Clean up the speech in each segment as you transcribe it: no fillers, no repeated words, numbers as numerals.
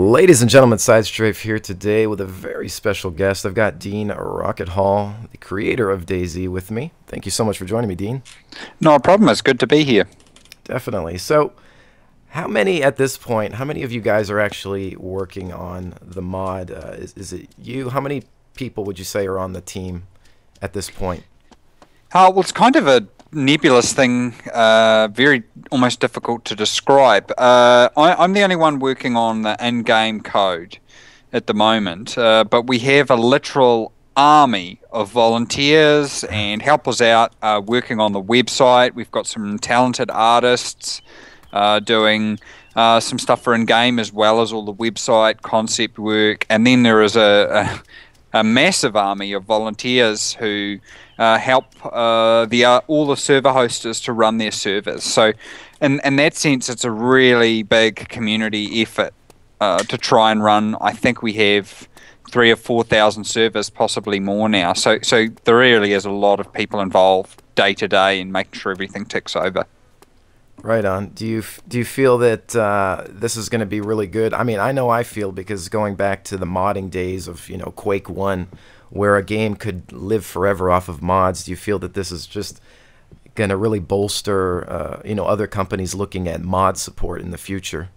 Ladies and gentlemen, SideStrafe here today with a very special guest. I've got Dean Rocket Hall, the creator of DayZ, with me. Thank you so much for joining me, Dean. No problem. It's good to be here. Definitely. So, how many at this point, how many of you guys are actually working on the mod? Is it you? How many people would you say are on the team at this point? Well, it's kind of a nebulous thing, very almost difficult to describe. I'm the only one working on the in-game code at the moment, but we have a literal army of volunteers and helpers out working on the website. We've got some talented artists doing some stuff for in-game as well as all the website concept work, and then there is a massive army of volunteers who help all the server hosters to run their servers. So in that sense, it's a really big community effort to try and run. I think we have 3,000 or 4,000 servers, possibly more now. So there really is a lot of people involved day to day in making sure everything ticks over. Right on. Do you feel that this is going to be really good? I mean, I know I feel, because going back to the modding days of, Quake 1, where a game could live forever off of mods, do you feel that this is just going to really bolster, other companies looking at mod support in the future?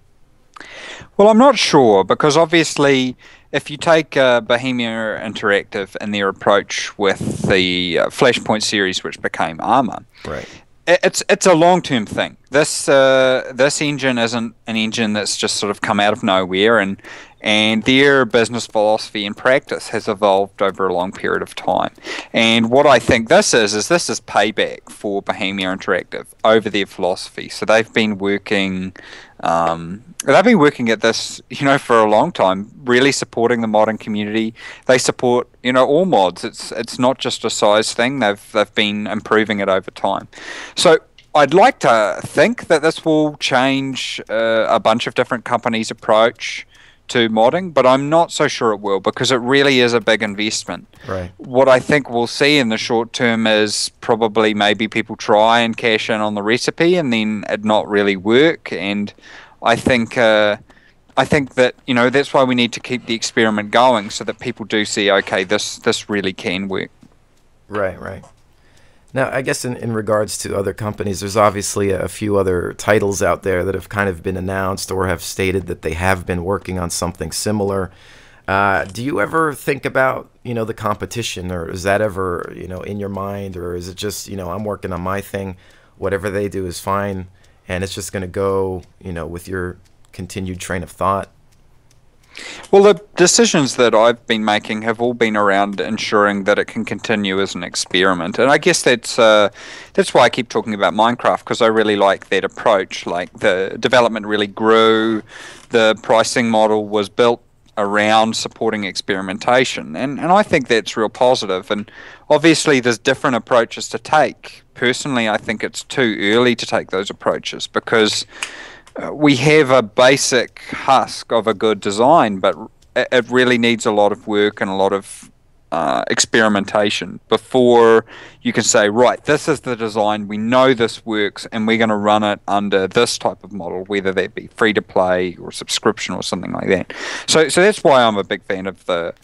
Well, I'm not sure, because obviously if you take Bohemia Interactive and their approach with the Flashpoint series, which became Arma, right. It's a long-term thing. This engine isn't an engine that's just sort of come out of nowhere, and their business philosophy and practice has evolved over a long period of time. And what I think this is payback for Bohemia Interactive over their philosophy. So they've been working at this, for a long time, really supporting the modding community. They support, all mods. It's not just a size thing. They've been improving it over time. So I'd like to think that this will change a bunch of different companies' approach to modding, but I'm not so sure it will, because it really is a big investment. Right. What I think we'll see in the short term is probably maybe people try and cash in on the recipe and then it not really work. And I think that that's why we need to keep the experiment going, so that people do see, okay, this really can work. Right, right. Now, I guess in regards to other companies, there's obviously a few other titles out there that have kind of been announced or have stated that they have been working on something similar. Do you ever think about, the competition, or is that ever, in your mind, or is it just, I'm working on my thing, whatever they do is fine, and it's just going to go, with your continued train of thought? Well, the decisions that I've been making have all been around ensuring that it can continue as an experiment, and I guess that's why I keep talking about Minecraft, because I really like that approach. Like, the development really grew, the pricing model was built around supporting experimentation, and I think that's real positive. And obviously there's different approaches to take. Personally, I think it's too early to take those approaches, because we have a basic husk of a good design, but it really needs a lot of work and a lot of experimentation before you can say, right, this is the design, we know this works, and we're going to run it under this type of model, whether that be free to play or subscription or something like that. So that's why I'm a big fan of the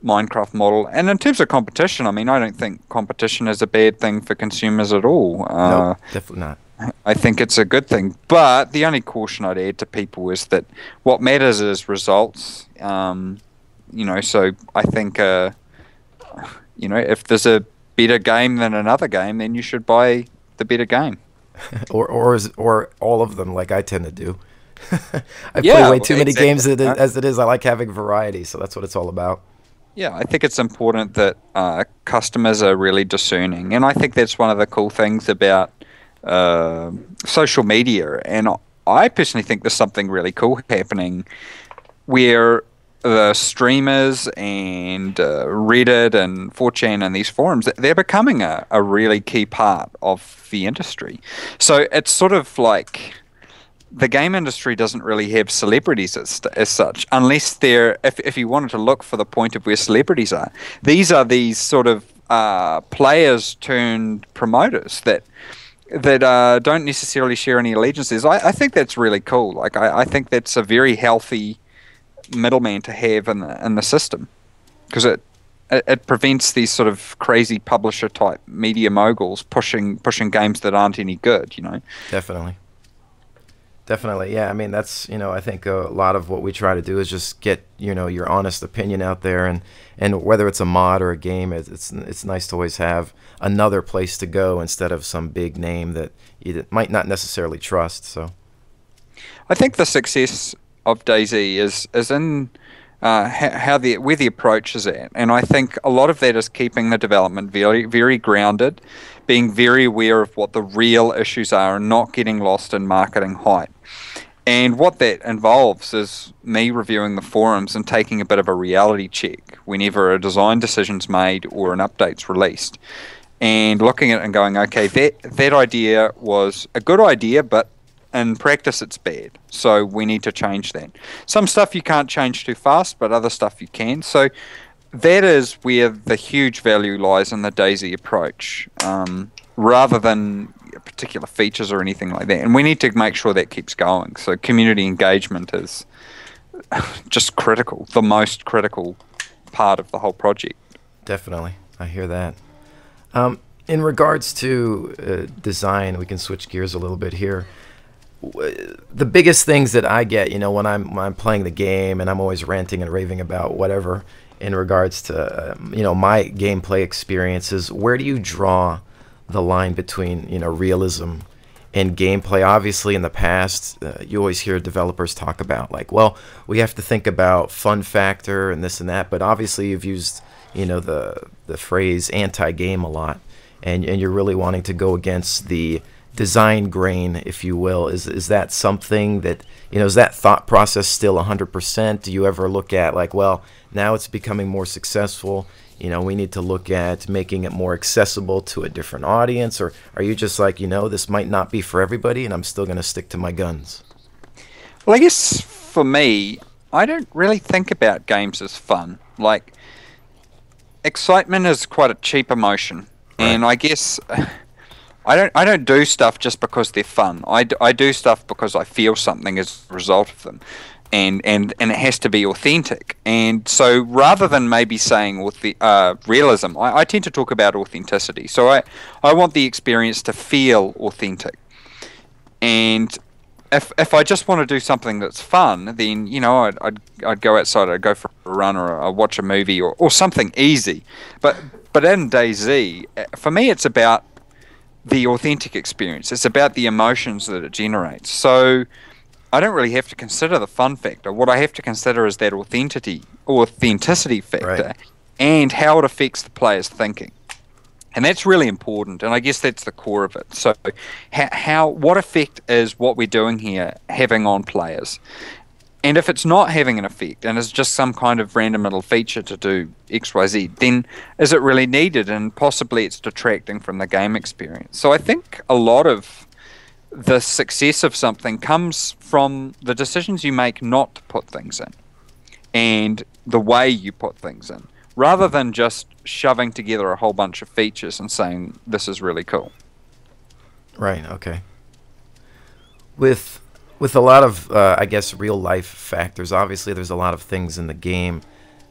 Minecraft model. And in terms of competition, I mean, I don't think competition is a bad thing for consumers at all. No, definitely not. I think it's a good thing, but the only caution I'd add to people is that what matters is results. So I think, if there's a better game than another game, then you should buy the better game. or all of them, like I tend to do. I play way too many games as it is. I like having variety, so that's what it's all about. Yeah, I think it's important that customers are really discerning, and I think that's one of the cool things about social media. And I personally think there's something really cool happening where the streamers and Reddit and 4chan and these forums, they're becoming a really key part of the industry. So it's sort of like the game industry doesn't really have celebrities as such, unless they're, if you wanted to look for the point of where celebrities are, these are these sort of players turned promoters that don't necessarily share any allegiances. I think that's really cool. Like, I think that's a very healthy middleman to have in the system, because it prevents these sort of crazy publisher type media moguls pushing games that aren't any good, you know. Definitely. Definitely, yeah. I mean, that's, I think a lot of what we try to do is just get, your honest opinion out there, and whether it's a mod or a game, it's nice to always have another place to go instead of some big name that you might not necessarily trust. So, I think the success of DayZ is in where the approach is at, and I think a lot of that is keeping the development very, very grounded, being very aware of what the real issues are, and not getting lost in marketing hype. And what that involves is me reviewing the forums and taking a bit of a reality check whenever a design decision's made or an update's released, and looking at it and going, okay, that idea was a good idea, but in practice it's bad, so we need to change that. Some stuff you can't change too fast, but other stuff you can. So that is where the huge value lies in the DayZ approach, rather than particular features or anything like that. And we need to make sure that keeps going. So community engagement is just critical, the most critical part of the whole project. Definitely, I hear that. In regards to design, we can switch gears a little bit here. The biggest things that I get, when I'm playing the game, and I'm always ranting and raving about whatever in regards to my gameplay experiences, where do you draw the line between realism and gameplay? Obviously, in the past, you always hear developers talk about, like, well, we have to think about fun factor and this and that, but obviously you've used the phrase anti-game a lot, and you're really wanting to go against the design grain, if you will. Is that something that, is that thought process still 100%? Do you ever look at, like, well, now it's becoming more successful, we need to look at making it more accessible to a different audience? Or are you just like, this might not be for everybody, and I'm still going to stick to my guns? Well, I guess for me, I don't really think about games as fun. Like, excitement is quite a cheap emotion, right? And I guess I don't do stuff just because they're fun. I do stuff because I feel something as a result of them, and it has to be authentic. And so rather than maybe saying with the realism, I tend to talk about authenticity. So I want the experience to feel authentic. And if I just want to do something that's fun, then I'd go outside, I'd go for a run, or I'd watch a movie, or something easy. But in DayZ, for me, it's about the authentic experience. It's about the emotions that it generates. So I don't really have to consider the fun factor. What I have to consider is that authenticity factor, right, and how it affects the player's thinking. And that's really important, and I guess that's the core of it. So what effect is what we're doing here having on players? And if it's not having an effect, and it's just some kind of random little feature to do XYZ, then is it really needed? And possibly it's detracting from the game experience. So I think a lot of the success of something comes from the decisions you make not to put things in, and the way you put things in, rather than just shoving together a whole bunch of features and saying, this is really cool. Right, okay. With a lot of, I guess, real-life factors, obviously there's a lot of things in the game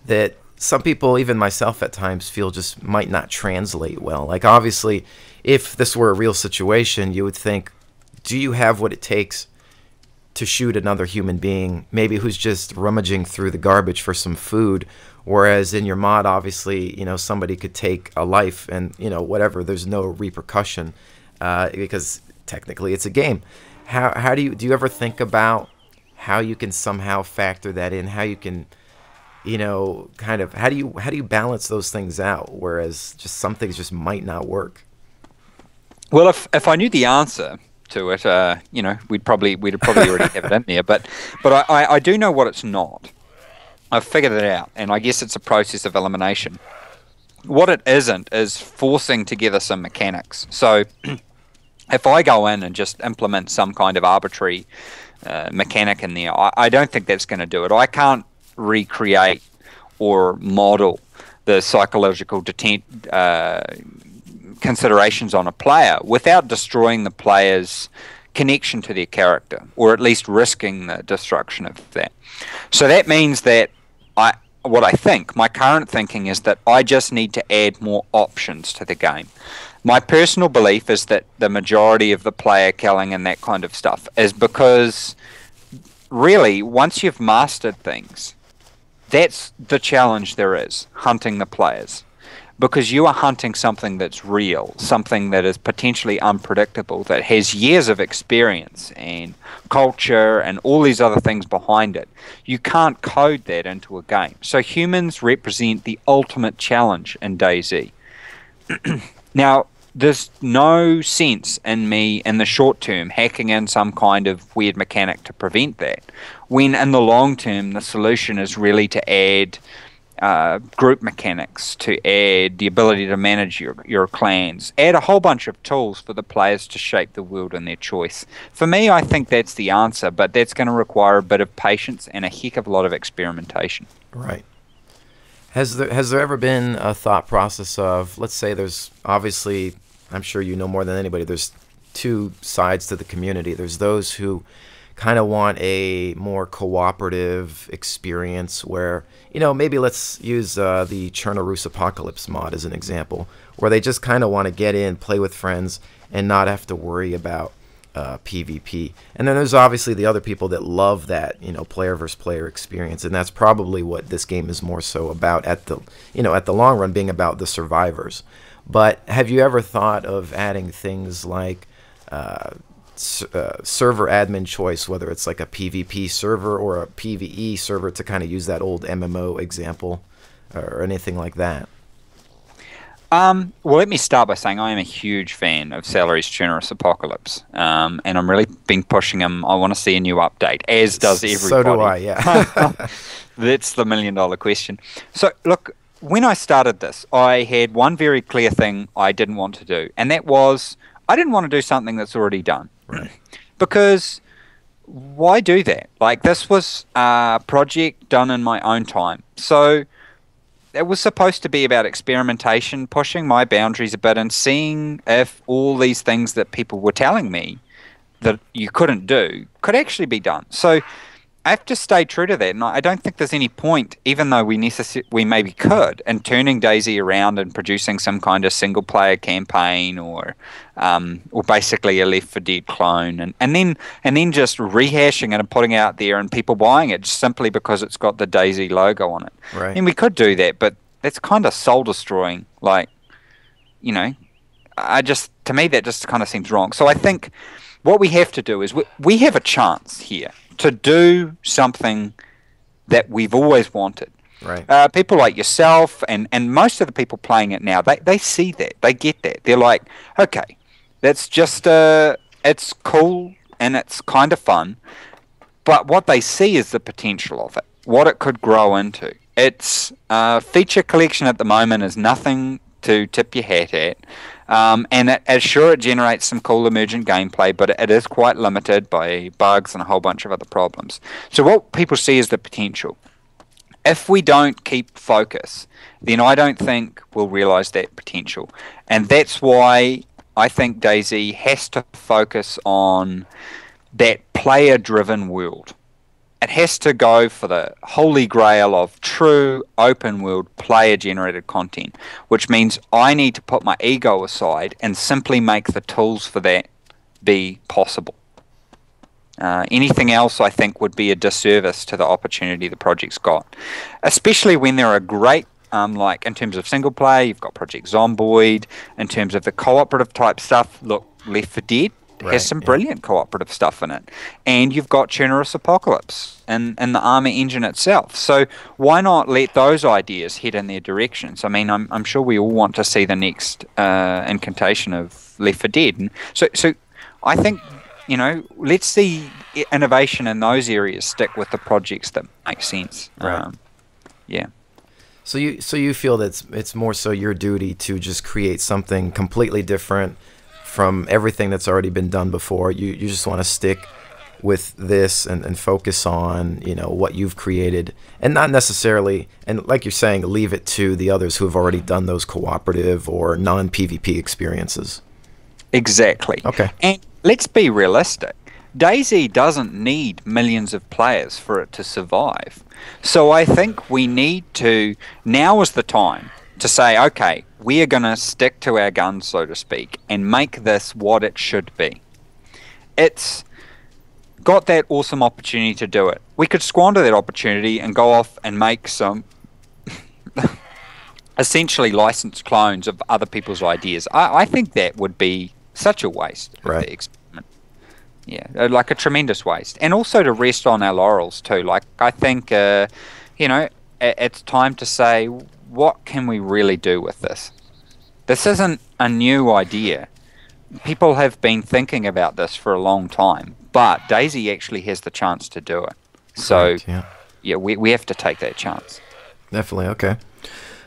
that some people, even myself at times, feel just might not translate well. Like, obviously, if this were a real situation, you would think, do you have what it takes to shoot another human being, maybe who's just rummaging through the garbage for some food? Whereas in your mod, obviously, somebody could take a life and, whatever, there's no repercussion because technically it's a game. How do you ever think about how you can somehow factor that in? How you can, kind of, how do you balance those things out? Whereas just some things just might not work. Well, if I knew the answer to it, we'd probably already have it in there. But I do know what it's not. I've figured it out, and I guess it's a process of elimination. What it isn't is forcing together some mechanics. So if I go in and just implement some kind of arbitrary mechanic in there, I don't think that's going to do it. I can't recreate or model the psychological considerations on a player without destroying the player's connection to their character, or at least risking the destruction of that. So that means that what I think, my current thinking is that I just need to add more options to the game. My personal belief is that the majority of the player killing and that kind of stuff is because really, once you've mastered things, that's the challenge there is, hunting the players. Because you are hunting something that's real, something that is potentially unpredictable, that has years of experience and culture and all these other things behind it. You can't code that into a game. So humans represent the ultimate challenge in DayZ. Now, there's no sense in me in the short term hacking in some kind of weird mechanic to prevent that, when in the long term the solution is really to add group mechanics, to add the ability to manage your clans, add a whole bunch of tools for the players to shape the world in their choice. For me, I think that's the answer, but that's going to require a bit of patience and a heck of a lot of experimentation. Right. Has there ever been a thought process of, let's say there's obviously, I'm sure you know more than anybody, there's two sides to the community. There's those who kind of want a more cooperative experience where, you know, maybe let's use the Chernarus Apocalypse mod as an example, where they just kind of want to get in, play with friends, and not have to worry about PvP. And then there's obviously the other people that love that, you know, player versus player experience, and that's probably what this game is more so about at the, you know, at the long run, being about the survivors. But have you ever thought of adding things like server admin choice, whether it's like a PvP server or a PvE server, to kind of use that old MMO example or anything like that? Well, let me start by saying I am a huge fan of Salary's Chernarus Apocalypse, and I'm really been pushing him. I want to see a new update, as does everybody. So do I, yeah. That's the million-dollar question. So, look, when I started this, I had one very clear thing I didn't want to do, and that was I didn't want to do something that's already done. Right. Because why do that? Like, this was a project done in my own time. So it was supposed to be about experimentation, pushing my boundaries a bit and seeing if all these things that people were telling me that you couldn't do could actually be done. So I have to stay true to that, and I don't think there's any point, even though we maybe could, in turning DayZ around and producing some kind of single-player campaign or basically a Left 4 Dead clone, and then just rehashing it and putting it out there and people buying it just simply because it's got the DayZ logo on it. Right. And we could do that, but that's kind of soul-destroying. Like, you know, to me that just kind of seems wrong. So I think what we have to do is we have a chance here to do something that we've always wanted. Right. People like yourself and most of the people playing it now, they see that. They get that. They're like, okay, that's just, it's cool and it's kind of fun. But what they see is the potential of it, what it could grow into. Its feature collection at the moment is nothing to tip your hat at. And it generates some cool emergent gameplay, but it is quite limited by bugs and a whole bunch of other problems. So what people see is the potential. If we don't keep focus, then I don't think we'll realize that potential. And that's why I think DayZ has to focus on that player-driven world. It has to go for the holy grail of true open world player generated content, which means I need to put my ego aside and simply make the tools for that be possible. Anything else I think would be a disservice to the opportunity the project's got, especially when there are great like in terms of single play, you've got Project Zomboid. In terms of the cooperative type stuff, look, Left 4 Dead has some brilliant cooperative stuff in it. And you've got Chernarus Apocalypse and the Armor engine itself. So why not let those ideas head in their directions? I mean, I'm sure we all want to see the next incantation of Left 4 Dead. And so I think, you know, let's see innovation in those areas stick with the projects that make sense. Right. Yeah. So you feel that it's more so your duty to just create something completely different from everything that's already been done before. You just want to stick with this and focus on, you know, what you've created, and not necessarily, and like you're saying, leave it to the others who have already done those cooperative or non-PvP experiences. Exactly. Okay. let's be realistic. DayZ doesn't need millions of players for it to survive. So I think we need to, now is the time to say, okay, we are going to stick to our guns, so to speak, and make this what it should be. It's got that awesome opportunity to do it. We could squander that opportunity and go off and make some essentially licensed clones of other people's ideas. I think that would be such a waste of the experiment. Yeah, like a tremendous waste. And also to rest on our laurels too. Like, I think, it's time to say, what can we really do with this? This isn't a new idea. People have been thinking about this for a long time, but DayZ actually has the chance to do it. So, we have to take that chance. Definitely, okay.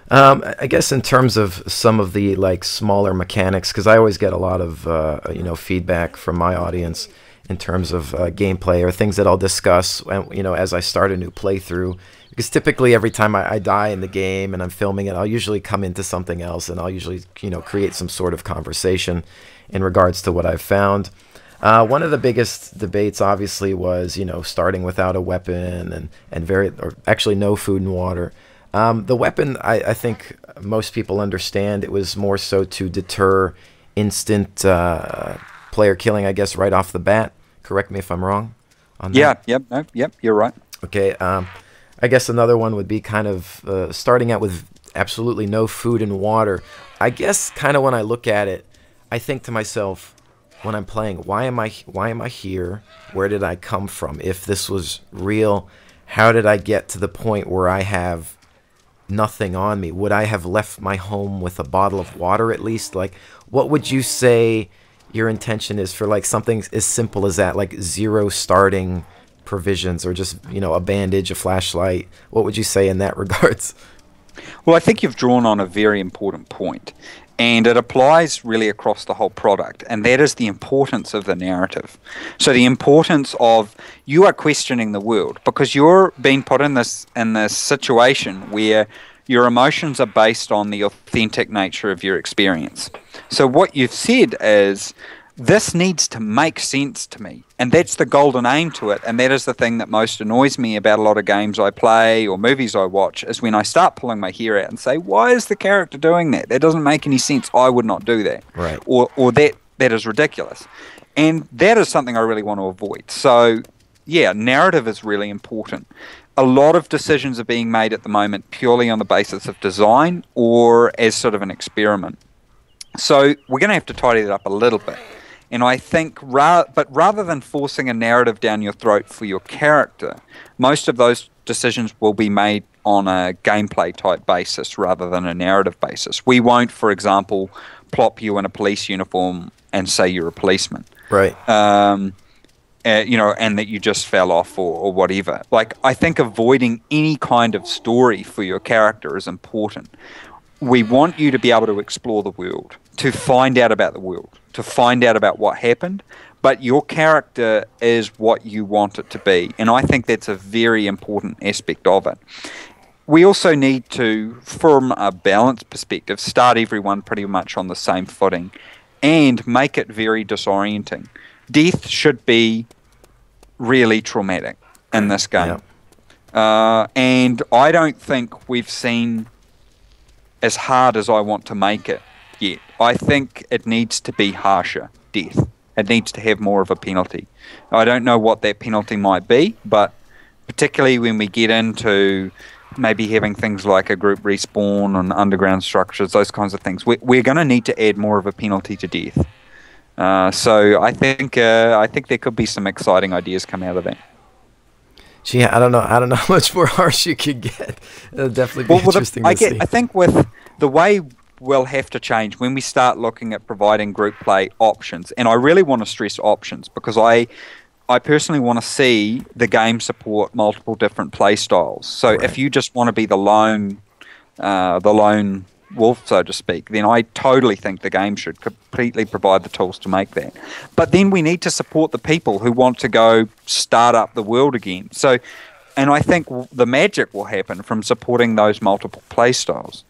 I guess in terms of some of the like smaller mechanics, because I always get a lot of feedback from my audience in terms of gameplay or things that I'll discuss, as I start a new playthrough. Because typically every time I die in the game and I'm filming it, I'll usually come into something else and I'll usually create some sort of conversation in regards to what I've found. One of the biggest debates obviously was starting without a weapon or actually no food and water. The weapon, I think most people understand. It was more so to deter instant player killing, I guess, right off the bat. Correct me if I'm wrong on that. Yep, you're right. Okay, I guess another one would be kind of starting out with absolutely no food and water. I guess kind of when I look at it, I think to myself when I'm playing, why am I here? Where did I come from? If this was real, how did I get to the point where I have nothing on me? Would I have left my home with a bottle of water at least? Like, what would you say your intention is for like something as simple as that, like zero starting provisions or just, a bandage, a flashlight? What would you say in that regards? Well, I think you've drawn on a very important point, and it applies really across the whole product, and that is the importance of the narrative. So the importance of you are questioning the world because you're being put in this situation where your emotions are based on the authentic nature of your experience. So what you've said is, this needs to make sense to me. And that's the golden aim to it. And that is the thing that most annoys me about a lot of games I play or movies I watch, is when I start pulling my hair out and say, why is the character doing that? That doesn't make any sense. I would not do that. Right. Or that is ridiculous. And that is something I really want to avoid. So, yeah, narrative is really important. A lot of decisions are being made at the moment purely on the basis of design or as sort of an experiment. So we're going to have to tidy that up a little bit. And I think, rather than forcing a narrative down your throat for your character, most of those decisions will be made on a gameplay type basis rather than a narrative basis. We won't, for example, plop you in a police uniform and say you're a policeman. Right. And that you just fell off or whatever. Like, I think avoiding any kind of story for your character is important. We want you to be able to explore the world, to find out about the world, to find out about what happened, but your character is what you want it to be. And I think that's a very important aspect of it. We also need to, from a balance perspective, start everyone pretty much on the same footing and make it very disorienting. Death should be really traumatic in this game. Yeah. And I don't think we've seen as hard as I want to make it yet. I think it needs to be harsher, death. It needs to have more of a penalty. I don't know what that penalty might be, but particularly when we get into maybe having things like a group respawn and underground structures, those kinds of things, we're going to need to add more of a penalty to death. So I think there could be some exciting ideas come out of that. Gee, I don't know how much more harsh you could get. It'll definitely be interesting to see. I think with the way we'll have to change when we start looking at providing group play options, and I really want to stress options because I personally want to see the game support multiple different play styles. So if you just want to be the lone wolf, so to speak, then I totally think the game should completely provide the tools to make that. But then we need to support the people who want to go start up the world again. So, and I think the magic will happen from supporting those multiple play styles.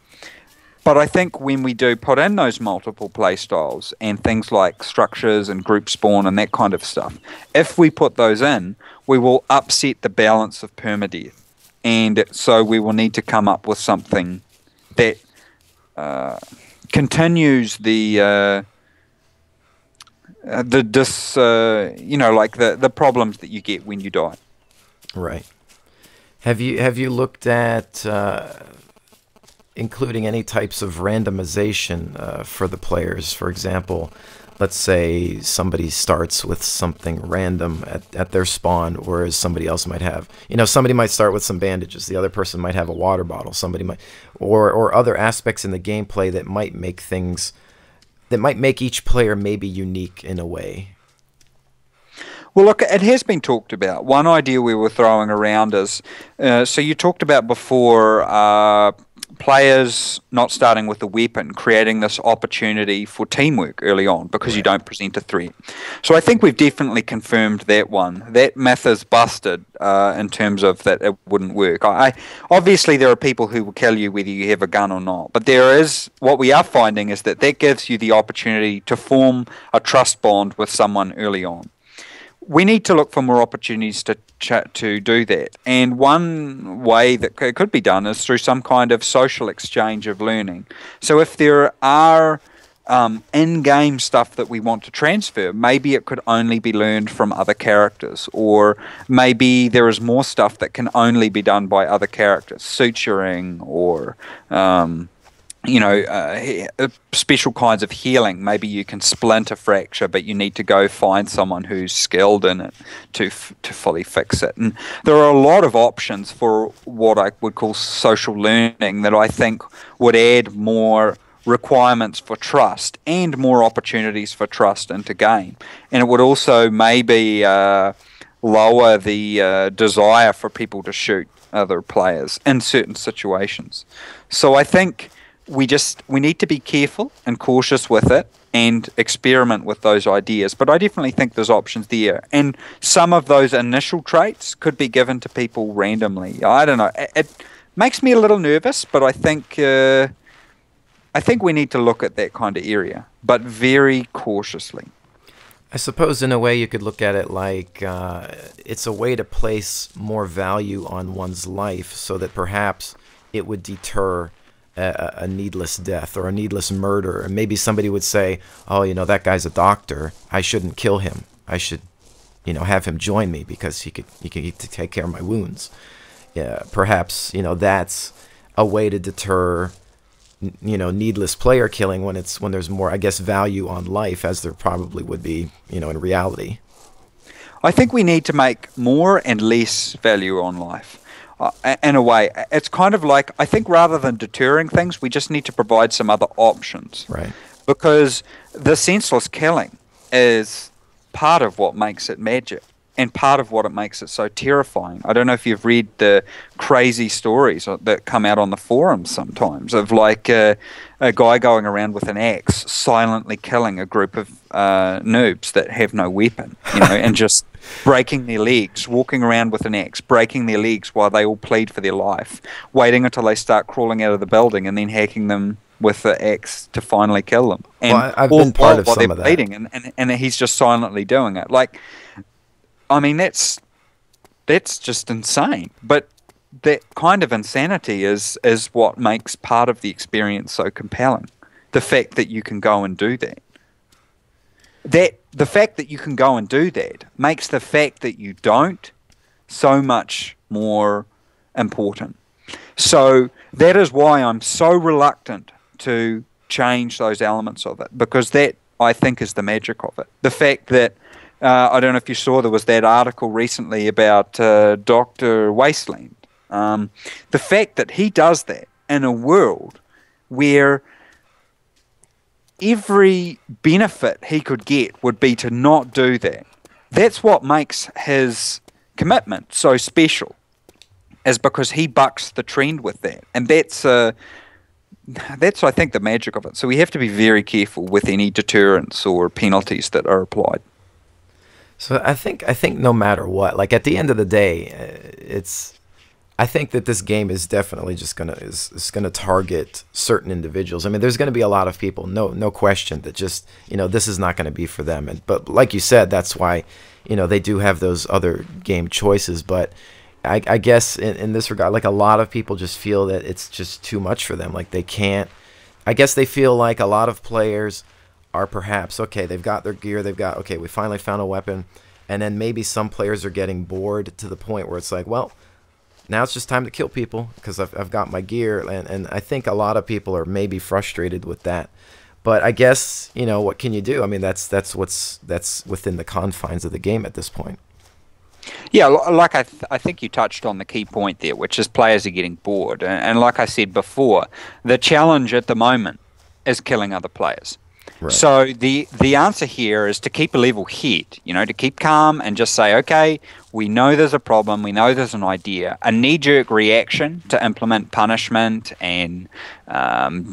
But I think when we do put in those multiple play styles and things like structures and group spawn and that kind of stuff, if we put those in, we will upset the balance of permadeath. And so we will need to come up with something that continues the problems that you get when you die. Right. Have you looked at including any types of randomization for the players? For example, let's say somebody starts with something random at their spawn, whereas somebody else might have, somebody might start with some bandages, the other person might have a water bottle, somebody might, or other aspects in the gameplay that might make each player maybe unique in a way. Well, look, it has been talked about. One idea we were throwing around is, so you talked about before players not starting with a weapon, creating this opportunity for teamwork early on because you don't present a threat. So I think we've definitely confirmed that one. That myth is busted in terms of that it wouldn't work. Obviously, there are people who will tell you whether you have a gun or not, but what we are finding is that gives you the opportunity to form a trust bond with someone early on. We need to look for more opportunities to do that. And one way that it could be done is through some kind of social exchange of learning. So if there are in-game stuff that we want to transfer, maybe it could only be learned from other characters, or maybe there is more stuff that can only be done by other characters, suturing or special kinds of healing. Maybe you can splint a fracture, but you need to go find someone who's skilled in it to fully fix it. And there are a lot of options for what I would call social learning that I think would add more requirements for trust and more opportunities for trust into game. And it would also maybe lower the desire for people to shoot other players in certain situations. So I think we need to be careful and cautious with it and experiment with those ideas. But I definitely think there's options there. And some of those initial traits could be given to people randomly. I don't know. It makes me a little nervous, but I think we need to look at that kind of area, but very cautiously. I suppose in a way you could look at it like it's a way to place more value on one's life so that perhaps it would deter a needless death or a needless murder. And maybe somebody would say, oh, that guy's a doctor. I shouldn't kill him. I should, have him join me because he could take care of my wounds. Yeah, perhaps, that's a way to deter, needless player killing when there's more, I guess, value on life, as there probably would be, in reality. I think we need to make more and less value on life. In a way, it's kind of like, I think rather than deterring things, we just need to provide some other options. Right. Because the senseless killing is part of what makes it magic and part of what it makes it so terrifying. I don't know if you've read the crazy stories that come out on the forums sometimes of like a guy going around with an axe silently killing a group of noobs that have no weapon, and just breaking their legs, walking around with an axe, breaking their legs while they all plead for their life, waiting until they start crawling out of the building and then hacking them with the axe to finally kill them. And well, I've been part of some of that. Bleeding, and he's just silently doing it. Like, I mean, that's just insane. But that kind of insanity is what makes part of the experience so compelling. The fact that you can go and do that. The fact that you can go and do that makes the fact that you don't so much more important. So that is why I'm so reluctant to change those elements of it, because that, I think, is the magic of it. The fact that, I don't know if you saw, there was that article recently about Dr. Wasteland. The fact that he does that in a world where every benefit he could get would be to not do that. That's what makes his commitment so special, is because he bucks the trend with that. And that's I think, the magic of it. So we have to be very careful with any deterrents or penalties that are applied. So I think no matter what, like at the end of the day, I think that this game is definitely just is gonna target certain individuals. I mean, there's gonna be a lot of people, no question, that just, this is not gonna be for them. But like you said, that's why, they do have those other game choices. But I guess in this regard, like, a lot of people just feel that it's just too much for them. Like, they can't. I guess they feel like a lot of players are perhaps okay. They've got their gear. Okay, we finally found a weapon, and then maybe some players are getting bored to the point where it's like, well, now it's just time to kill people because I've got my gear, and I think a lot of people are maybe frustrated with that. But I guess, what can you do? I mean, that's within the confines of the game at this point. Yeah, like I think you touched on the key point there, which is players are getting bored. And like I said before, the challenge at the moment is killing other players. Right. So the answer here is to keep a level head, to keep calm and just say, okay, we know there's a problem, we know there's an idea. A knee-jerk reaction to implement punishment and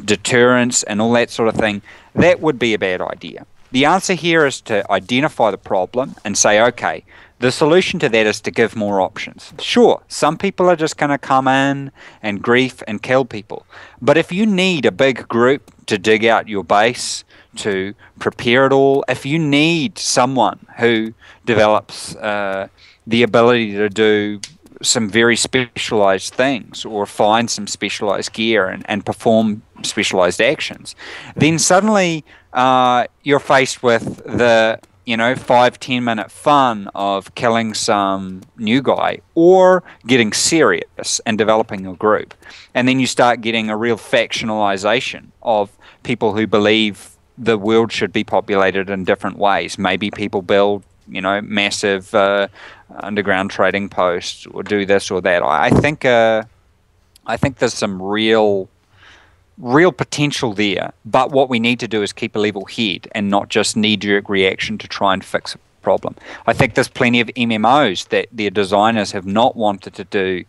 deterrence and all that sort of thing, that would be a bad idea. The answer here is to identify the problem and say, okay, the solution to that is to give more options. Sure, some people are just going to come in and grief and kill people. But if you need a big group to dig out your base, to prepare it all, if you need someone who develops the ability to do some very specialized things or find some specialized gear and perform specialized actions, then suddenly you're faced with the 5-10 minute fun of killing some new guy or getting serious and developing a group. And then you start getting a real factionalization of people who believe the world should be populated in different ways. Maybe people build, massive underground trading posts or do this or that. I think there's some real potential there, but what we need to do is keep a level head and not just knee-jerk reaction to try and fix a problem. I think there's plenty of MMOs that their designers have not wanted to do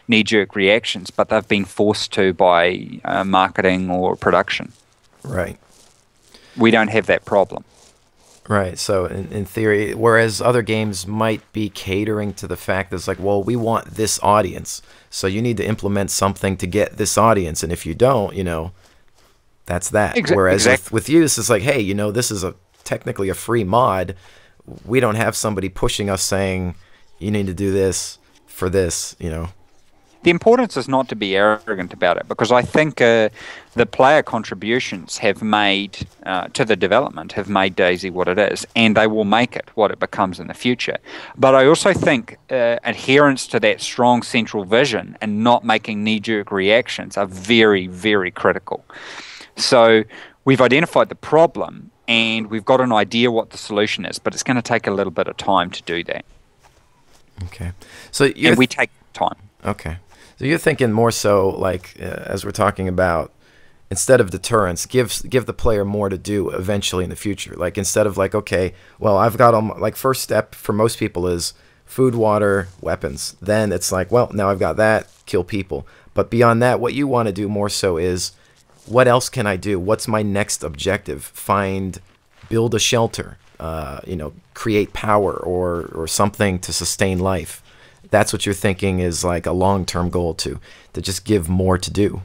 knee-jerk reactions, but they've been forced to by marketing or production. Right. We don't have that problem. Right. So in theory, whereas other games might be catering to the fact that it's like, well, we want this audience, so you need to implement something to get this audience, and if you don't, that's that. Whereas with use, it's like, hey, this is technically a free mod. We don't have somebody pushing us saying you need to do this for this, The importance is not to be arrogant about it, because I think the player contributions have made to the development have made DayZ what it is, and they will make it what it becomes in the future. But I also think adherence to that strong central vision and not making knee-jerk reactions are very, very critical. So we've identified the problem and we've got an idea what the solution is, but it's going to take a little bit of time to do that. Okay. And we take time. Okay. So you're thinking more so like, as we're talking about, instead of deterrence, give the player more to do eventually in the future. Like, instead of like, okay, well, I've got all my, like, first step for most people is food, water, weapons. Then it's like, well, now I've got that, kill people. But beyond that, what you want to do more so is, what else can I do? What's my next objective? Build a shelter, create power or something to sustain life. That's what you're thinking is like a long-term goal to just give more to do.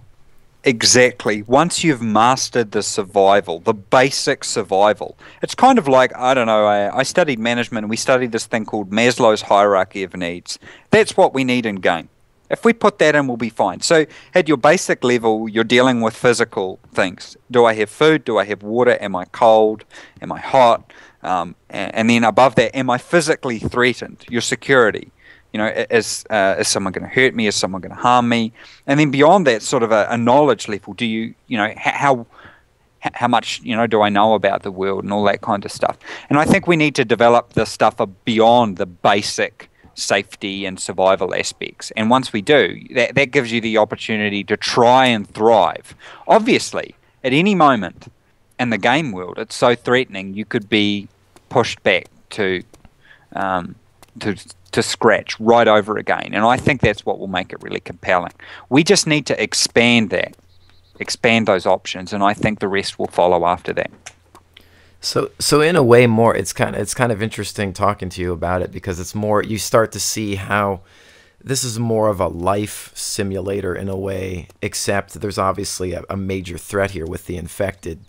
Exactly. Once you've mastered the survival, the basic survival, it's kind of like, I don't know, I studied management and we studied this thing called Maslow's hierarchy of needs. That's what we need in game. If we put that in, we'll be fine. So at your basic level, you're dealing with physical things. Do I have food? Do I have water? Am I cold? Am I hot? And then above that, am I physically threatened? Your security. Is someone going to hurt me? Is someone going to harm me? And then beyond that, sort of a knowledge level. Do you, how much, do I know about the world and all that kind of stuff? And I think we need to develop this stuff beyond the basic safety and survival aspects. And once we do, that gives you the opportunity to try and thrive. Obviously, at any moment in the game world, it's so threatening, you could be pushed back to scratch right over again. And I think that's what will make it really compelling. We just need to expand those options, and I think the rest will follow after that. So in a way, more it's kind of interesting talking to you about it, because it's more, you start to see how this is more of a life simulator in a way, except there's obviously a major threat here with the infected.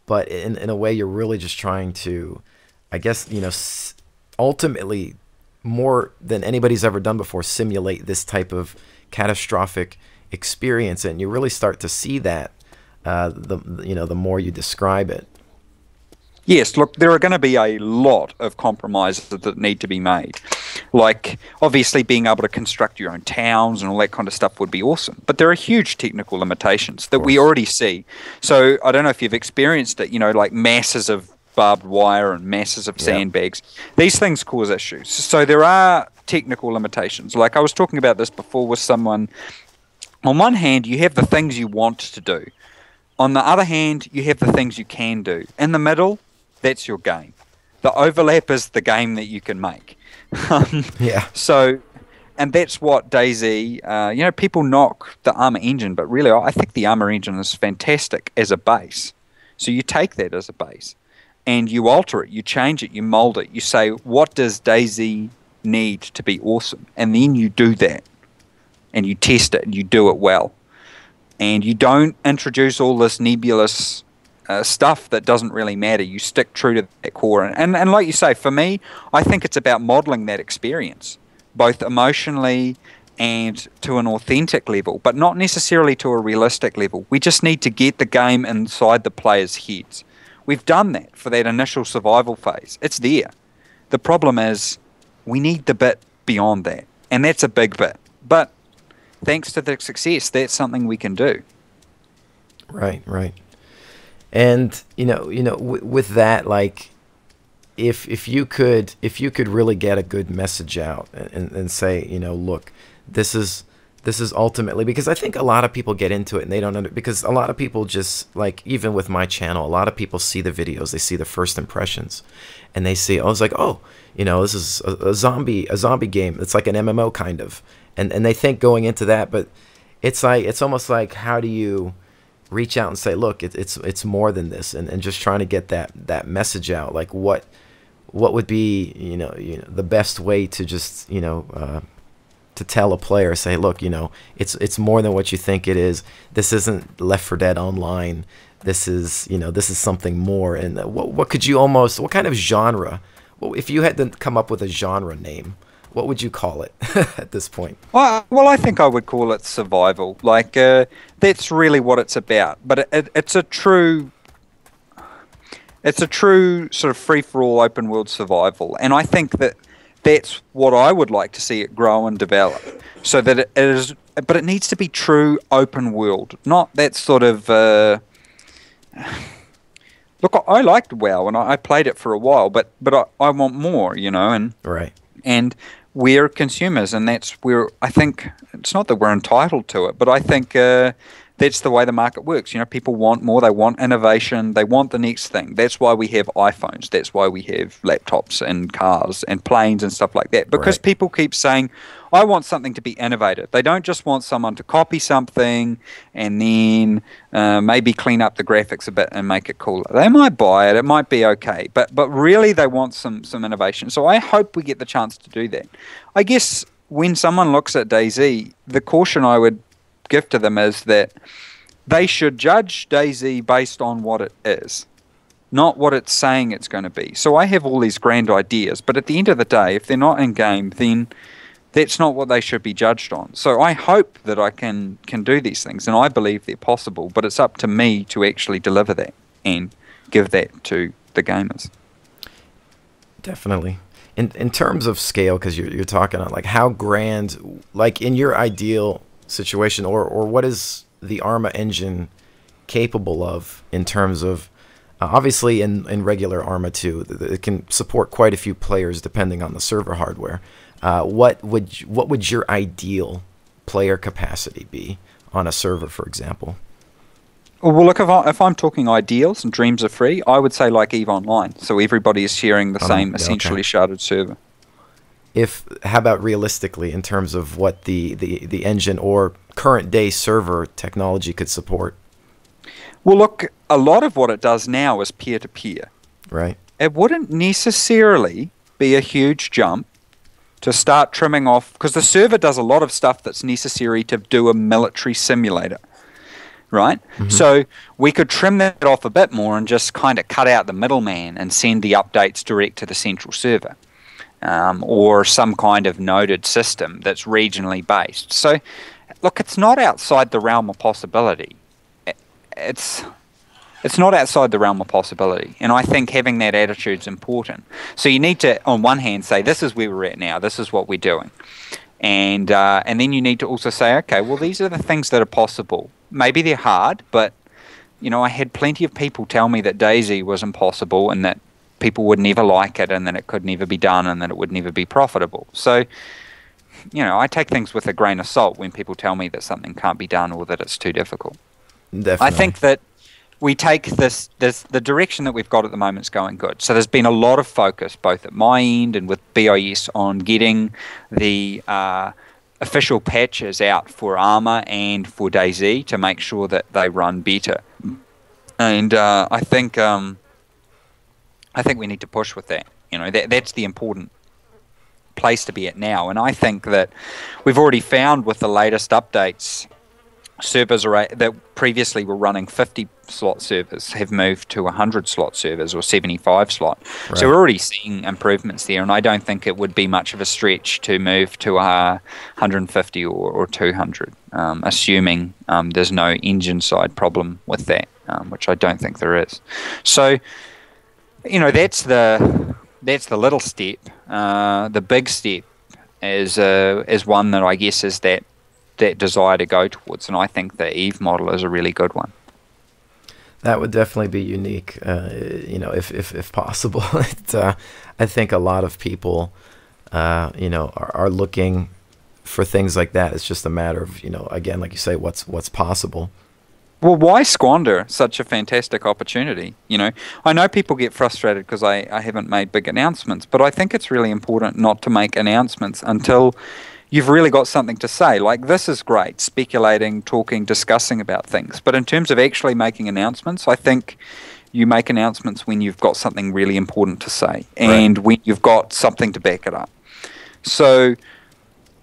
But in a way, you're really just trying to, I guess, ultimately, more than anybody's ever done before, simulate this type of catastrophic experience. And you really start to see that the more you describe it. Yes, look, there are going to be a lot of compromises that need to be made. Like, obviously, being able to construct your own towns and all that kind of stuff would be awesome. But there are huge technical limitations that we already see. So, I don't know if you've experienced it, like masses of barbed wire and masses of sandbags. These things cause issues. So, there are technical limitations. Like, I was talking about this before with someone. On one hand, you have the things you want to do. On the other hand, you have the things you can do. In the middle, that's your game. The overlap is the game that you can make. So, and that's what DayZ, people knock the Armour engine, but really I think the Armour engine is fantastic as a base. So you take that as a base and you alter it, you change it, you mold it. You say, what does DayZ need to be awesome? And then you do that and you test it and you do it well. And you don't introduce all this nebulous stuff that doesn't really matter. You stick true to that core. And like you say, for me, I think it's about modeling that experience, both emotionally and to an authentic level, but not necessarily to a realistic level. We just need to get the game inside the players' heads. We've done that for that initial survival phase. It's there. The problem is we need the bit beyond that, and that's a big bit. But thanks to the success, that's something we can do. Right. And with that, like, if you could really get a good message out and say, look, this is ultimately, because I think a lot of people get into it and they don't because a lot of people just, like, even with my channel, a lot of people see the videos, they see the first impressions, and they see, it's like, this is a zombie game. It's like an MMO kind of, and they think going into that, but it's almost like, how do you reach out and say, look, it's more than this, and just trying to get that message out, like what would be the best way to just to tell a player, say, look, it's more than what you think it is. This isn't Left 4 Dead Online. This is something more. And what kind of genre? Well, if you had to come up with a genre name, what would you call it at this point? Well, I think I would call it survival. Like, that's really what it's about. But it's a true sort of free-for-all open-world survival. And I think that's what I would like to see it grow and develop. So that it is, but it needs to be true open world, not that sort of. Look, I liked WoW and I played it for a while, but I want more, and right. And we're consumers, and that's where I think it's not that we're entitled to it, but I think that's the way the market works. People want more, they want innovation, they want the next thing. That's why we have iPhones, that's why we have laptops and cars and planes and stuff like that, because people keep saying, I want something to be innovative. They don't just want someone to copy something and then maybe clean up the graphics a bit and make it cooler. They might buy it, it might be okay, but really they want some innovation. So I hope we get the chance to do that. I guess when someone looks at DayZ, the caution I would give to them is that they should judge DayZ based on what it is, not what it's saying it's going to be. So I have all these grand ideas, but at the end of the day, if they're not in game, then that's not what they should be judged on. So I hope that I can do these things, and I believe they're possible, but it's up to me to actually deliver that and give that to the gamers. Definitely. In terms of scale, because you're talking on, like, how grand, like, in your ideal situation, or what is the Arma engine capable of in terms of, obviously in regular Arma 2, it can support quite a few players depending on the server hardware. What would your ideal player capacity be on a server, for example? Well, look, if I'm talking ideals and dreams are free, I would say like EVE Online, so everybody is sharing the same essentially sharded server. How about realistically in terms of what the engine or current day server technology could support? Well, look, a lot of what it does now is peer-to-peer. Right. It wouldn't necessarily be a huge jump to start trimming off, because the server does a lot of stuff that's necessary to do a military simulator, right? So we could trim that off a bit more and just kind of cut out the middleman and send the updates direct to the central server, or some kind of noded system that's regionally based. So, look, it's not outside the realm of possibility. It's not outside the realm of possibility, and I think having that attitude is important. So you need to, on one hand, say, this is where we're at now, this is what we're doing. And then you need to also say, okay, well, these are the things that are possible. Maybe they're hard, but, I had plenty of people tell me that DayZ was impossible and that people would never like it and that it could never be done and that it would never be profitable. So, I take things with a grain of salt when people tell me that something can't be done or that it's too difficult. Definitely. I think that we take the direction that we've got at the moment is going good. So there's been a lot of focus, both at my end and with BIS, on getting the official patches out for Armour and for DayZ to make sure that they run better. And I think we need to push with that. That's the important place to be at now. And I think that we've already found with the latest updates, servers that previously were running 50 slot servers have moved to 100 slot servers or 75 slot. Right. So we're already seeing improvements there, and I don't think it would be much of a stretch to move to 150 or 200, assuming there's no engine side problem with that, which I don't think there is. So, that's the little step. The big step is one that I guess is that desire to go towards, and I think the Eve model is a really good one. That would definitely be unique, if possible. I think a lot of people, are looking for things like that. It's just a matter of, again, like you say, what's possible. Well, why squander such a fantastic opportunity? I know people get frustrated because I haven't made big announcements, but I think it's really important not to make announcements until you've really got something to say. Like, this is great, speculating, talking, discussing about things. But in terms of actually making announcements, I think you make announcements when you've got something really important to say and when you've got something to back it up. So,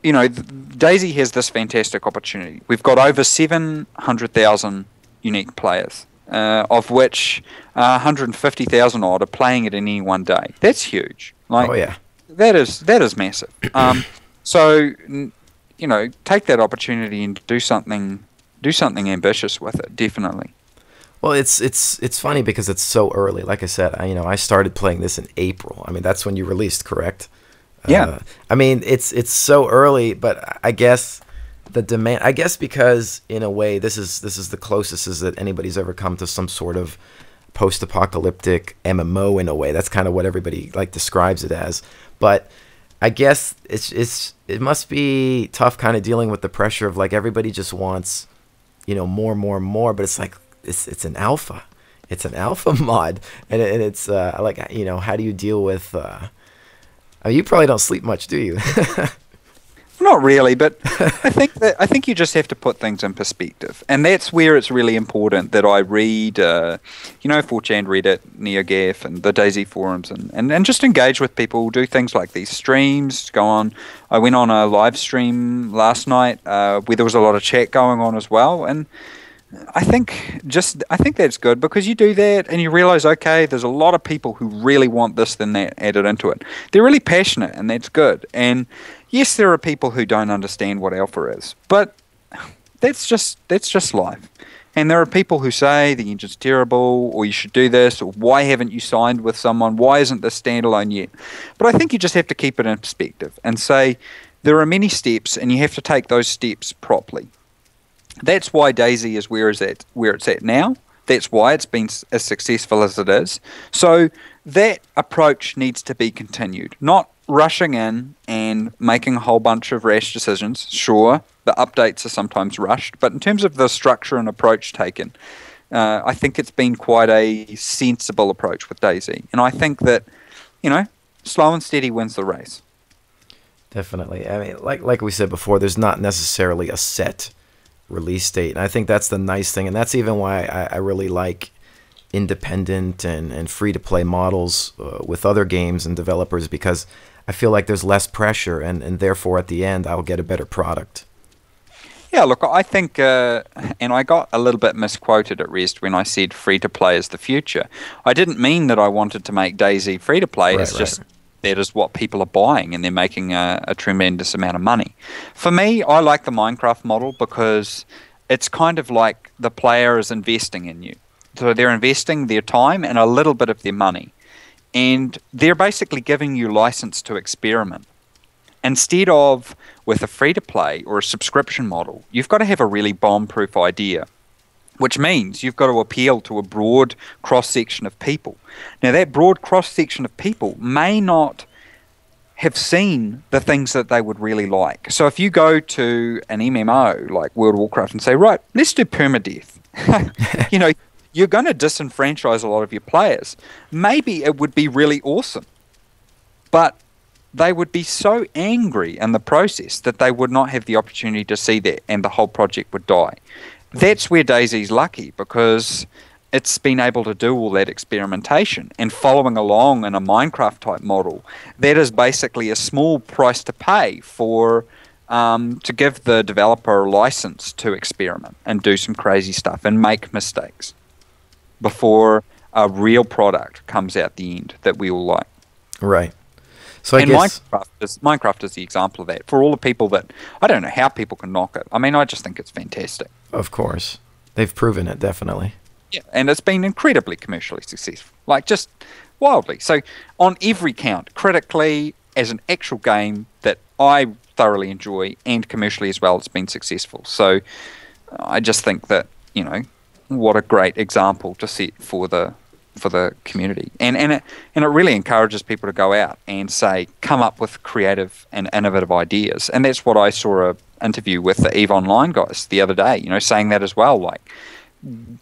DayZ has this fantastic opportunity. We've got over 700,000 unique players, of which 150,000 odd are playing it in any one day. That's huge. Like, oh, yeah. That is massive. So, take that opportunity and do something ambitious with it. Definitely. Well, it's funny because it's so early. Like I said, I started playing this in April. I mean, that's when you released, correct? Yeah. It's so early, but I guess the demand. I guess because in a way, this is the closest that anybody's ever come to some sort of post-apocalyptic MMO in a way. That's kind of what everybody describes it as, but I guess it must be tough kind of dealing with the pressure of everybody just wants, more, but it's it's an alpha. It's an alpha mod, and it's how do you deal with you probably don't sleep much, do you? Not really, but I think you just have to put things in perspective, and that's where it's really important that I read, 4chan, Reddit, NeoGAF, and the DayZ forums, and just engage with people, do things like these streams, go on. I went on a live stream last night where there was a lot of chat going on as well, and I think that's good because you do that and you realize, okay, there's a lot of people who really want this, then that added into it. They're really passionate, and that's good. And yes, there are people who don't understand what alpha is, but that's just life. And there are people who say the engine's terrible, or you should do this, or why haven't you signed with someone? Why isn't this standalone yet? But I think you just have to keep it in perspective and say there are many steps, and you have to take those steps properly. That's why DayZ is where it's at now. That's why it's been as successful as it is. So that approach needs to be continued, not rushing in and making a whole bunch of rash decisions. Sure, the updates are sometimes rushed, but in terms of the structure and approach taken, I think it's been quite a sensible approach with DayZ. And I think that, slow and steady wins the race. Definitely. I mean, like we said before, there's not necessarily a set release date, and I think that's the nice thing, and that's even why I really like independent and free-to-play models with other games and developers, because I feel like there's less pressure, and therefore at the end I'll get a better product. Yeah, look, I think, and I got a little bit misquoted at Rest when I said free-to-play is the future. I didn't mean that I wanted to make DayZ free-to-play. Right, it's just that is what people are buying, and they're making a tremendous amount of money. For me, I like the Minecraft model because it's kind of like the player is investing in you. So they're investing their time and a little bit of their money, and they're basically giving you license to experiment. Instead of with a free-to-play or a subscription model, you've got to have a really bomb-proof idea, which means you've got to appeal to a broad cross-section of people. Now, that broad cross-section of people may not have seen the things that they would really like. So if you go to an MMO like World of Warcraft and say, right, let's do permadeath, you know, you're going to disenfranchise a lot of your players. Maybe it would be really awesome, but they would be so angry in the process that they would not have the opportunity to see that, and the whole project would die. That's where DayZ's lucky, because it's been able to do all that experimentation and following along in a Minecraft type model. That is basically a small price to pay for to give the developer a license to experiment and do some crazy stuff and make mistakes before a real product comes out the end that we all like. Right. So I guess Minecraft is the example of that. For all the people that, I don't know how people can knock it. I mean, I just think it's fantastic. Of course. They've proven it, definitely. Yeah, and it's been incredibly commercially successful. Like, just wildly. So, on every count, critically, as an actual game that I thoroughly enjoy, and commercially as well, it's been successful. So, I just think that, you know, what a great example to set for the community, and it really encourages people to go out and say, come up with creative and innovative ideas. And that's what I saw an interview with the EVE Online guys the other day, you know, saying that as well. Like,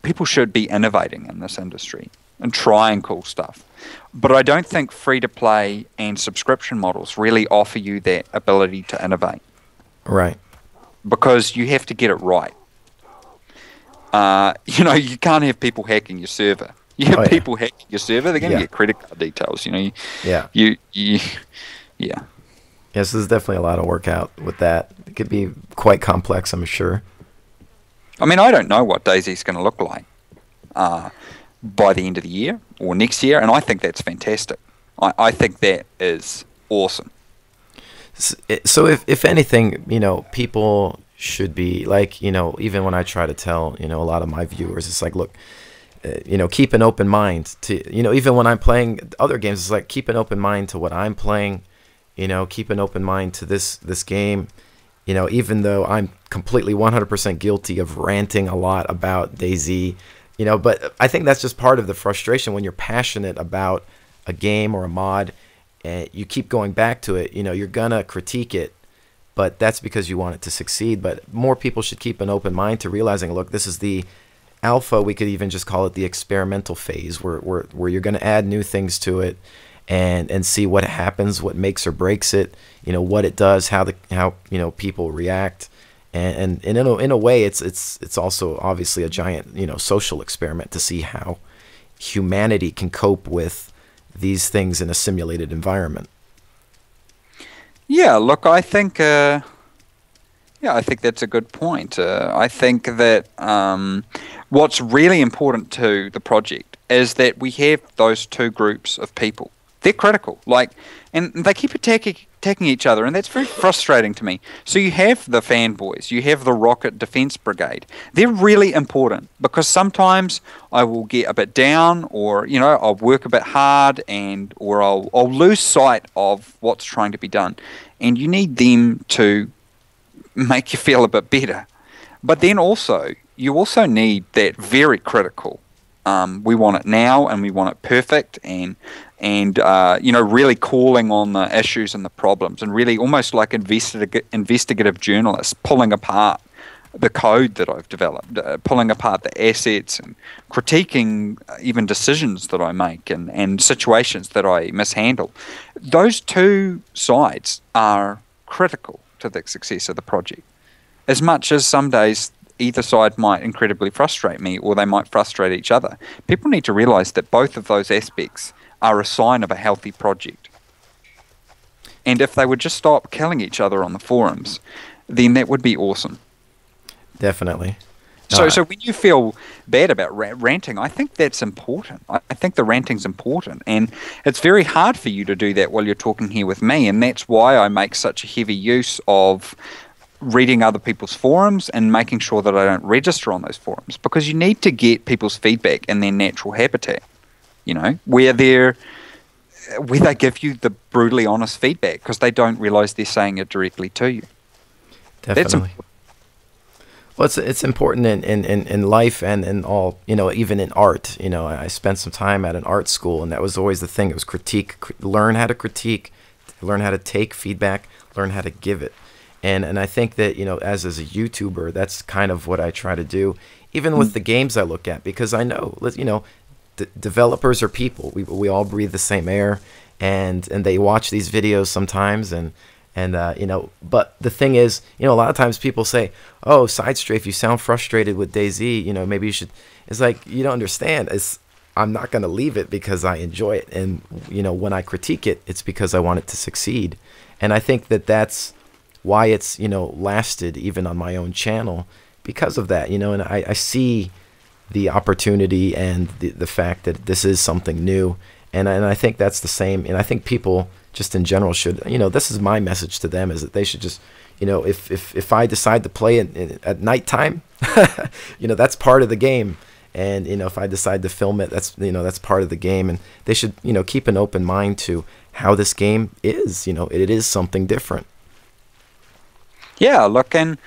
people should be innovating in this industry and trying cool stuff. But I don't think free-to-play and subscription models really offer you that ability to innovate. Right. Because you have to get it right. You know, you can't have people hacking your server. You have people hacking your server, they're going to get credit card details, you know. Yeah, so there's definitely a lot of work out with that. It could be quite complex, I'm sure. I mean, I don't know what DayZ is going to look like by the end of the year or next year, and I think that's fantastic. I think that is awesome. So if anything, you know, people should be like, you know, even when I try to tell, you know, a lot of my viewers, it's like, look, you know, keep an open mind to, you know, even when I'm playing other games, it's like, keep an open mind to what I'm playing, you know, keep an open mind to this game, you know, even though I'm completely 100% guilty of ranting a lot about DayZ, you know, but I think that's just part of the frustration when you're passionate about a game or a mod and you keep going back to it, you know, you're gonna critique it, but that's because you want it to succeed. But more people should keep an open mind to realizing, look, this is the alpha. We could even just call it the experimental phase, where you're going to add new things to it and see what happens, what makes or breaks it, you know, what it does, how you know, people react, and in a way it's also obviously a giant, you know, social experiment to see how humanity can cope with these things in a simulated environment. Yeah, look, I think I think that's a good point. I think that what's really important to the project is that we have those two groups of people. They're critical, like, and they keep attacking each other, and that's very frustrating to me. So you have the fanboys, you have the Rocket Defense Brigade. They're really important because sometimes I will get a bit down, or, you know, I'll work a bit hard, or I'll lose sight of what's trying to be done, and you need them to make you feel a bit better. But then you also need that very critical, we want it now and we want it perfect, and you know, really calling on the issues and the problems, and really almost like investigative journalists pulling apart the code that I've developed, pulling apart the assets and critiquing even decisions that I make and situations that I mishandle. Those two sides are critical to the success of the project. As much as some days either side might incredibly frustrate me, or they might frustrate each other. People need to realize that both of those aspects are a sign of a healthy project. And if they would just stop killing each other on the forums, then that would be awesome. Definitely. So when you feel bad about ranting, I think that's important. I think the ranting's important, and it's very hard for you to do that while you're talking here with me, and that's why I make such a heavy use of reading other people's forums and making sure that I don't register on those forums, because you need to get people's feedback in their natural habitat, where they give you the brutally honest feedback because they don't realize they're saying it directly to you. Definitely. Well, it's important in life and in all, even in art. I spent some time at an art school, and that was always the thing. It was learn how to critique, learn how to take feedback, learn how to give it. And I think that, as a YouTuber, that's kind of what I try to do, even with the games I look at, because I know, developers are people. We all breathe the same air, and they watch these videos sometimes, and but the thing is, a lot of times people say, "Oh, SideStrafe, you sound frustrated with DayZ. Maybe you should." It's like, you don't understand. I'm not going to leave it because I enjoy it, and when I critique it, it's because I want it to succeed. And I think that that's why it's lasted even on my own channel, because of that. And I see the opportunity and the fact that this is something new, and I think that's the same. And I think people just in general should, this is my message to them, is that they should just, if I decide to play it at nighttime, that's part of the game. And, if I decide to film it, that's part of the game. And they should, keep an open mind to how this game is, it is something different. Yeah, look, and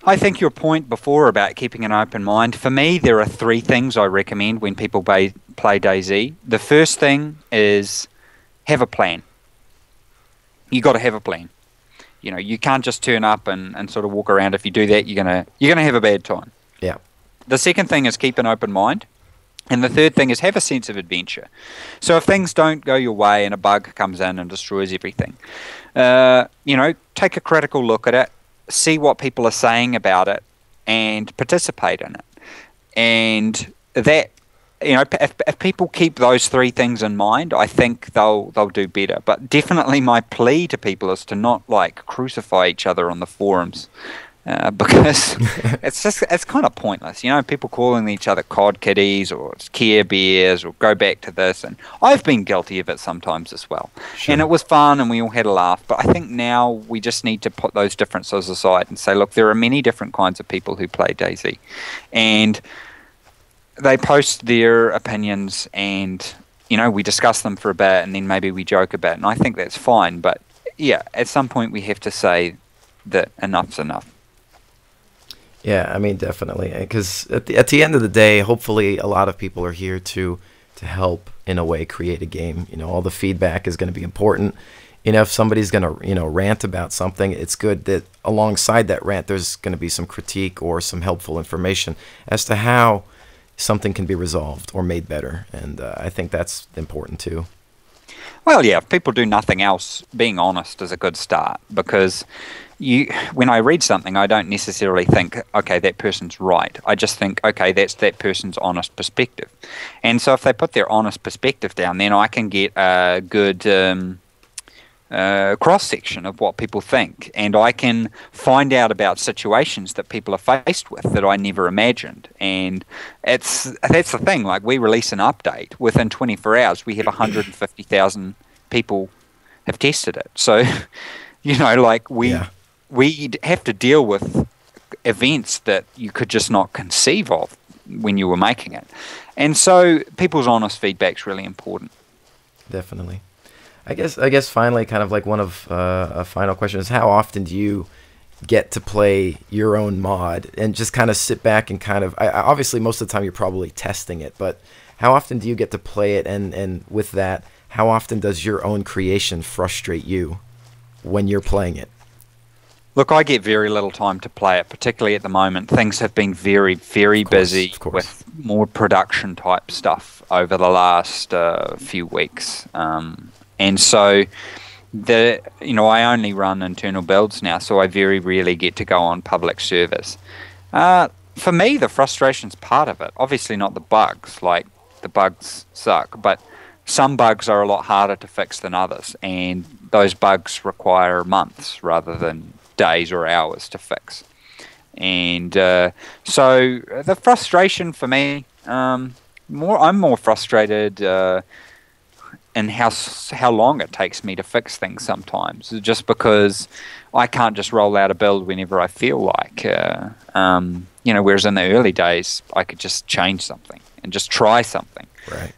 I think your point before about keeping an open mind, for me, there are 3 things I recommend when people play DayZ. The first thing is have a plan. You got to have a plan. You can't just turn up and sort of walk around. If you do that, you're gonna have a bad time. Yeah. The second thing is keep an open mind, and the third thing is have a sense of adventure. So if things don't go your way and a bug comes in and destroys everything, take a critical look at it, see what people are saying about it, and participate in it. And that, if people keep those 3 things in mind, I think they'll do better. But definitely my plea to people is to not crucify each other on the forums, because it's kind of pointless. People calling each other cod kitties or Care Bears or go back to this, and I've been guilty of it sometimes as well. Sure. And it was fun and we all had a laugh, but I think now we just need to put those differences aside and say, look, there are many different kinds of people who play DayZ, and they post their opinions, and we discuss them for a bit, and then maybe we joke a bit, and I think that's fine. But yeah, at some point we have to say that enough's enough. Yeah, I mean, definitely, because at the end of the day, hopefully a lot of people are here to help in a way create a game. All the feedback is going to be important. If somebody's going to rant about something, it's good that alongside that rant there's going to be some critique or some helpful information as to how something can be resolved or made better, and I think that's important too. Well, yeah, if people do nothing else, being honest is a good start, because when I read something, I don't necessarily think, okay, that person's right. I just think, okay, that's that person's honest perspective. And so if they put their honest perspective down, then I can get a good cross-section of what people think, and I can find out about situations that people are faced with that I never imagined. And that's the thing, we release an update, within 24 hours we have 150,000 people have tested it. So we have to deal with events that you could just not conceive of when you were making it. And so people's honest feedback's really important. Definitely. I guess finally, kind of one of a final question is, how often do you get to play your own mod and just kind of sit back and obviously most of the time you're probably testing it, but how often do you get to play it, and with that, how often does your own creation frustrate you when you're playing it? Look, I get very little time to play it, particularly at the moment. Things have been very, very busy with more production type stuff over the last few weeks. And so I only run internal builds now, so I very rarely get to go on public servers. For me, the frustration's part of it. Obviously, not the bugs. Like, the bugs suck, but some bugs are a lot harder to fix than others, and those bugs require months rather than days or hours to fix. And so the frustration for me, I'm more frustrated in how long it takes me to fix things sometimes, just because I can't just roll out a build whenever I feel like. Whereas in the early days, I could just change something and just try something. Right.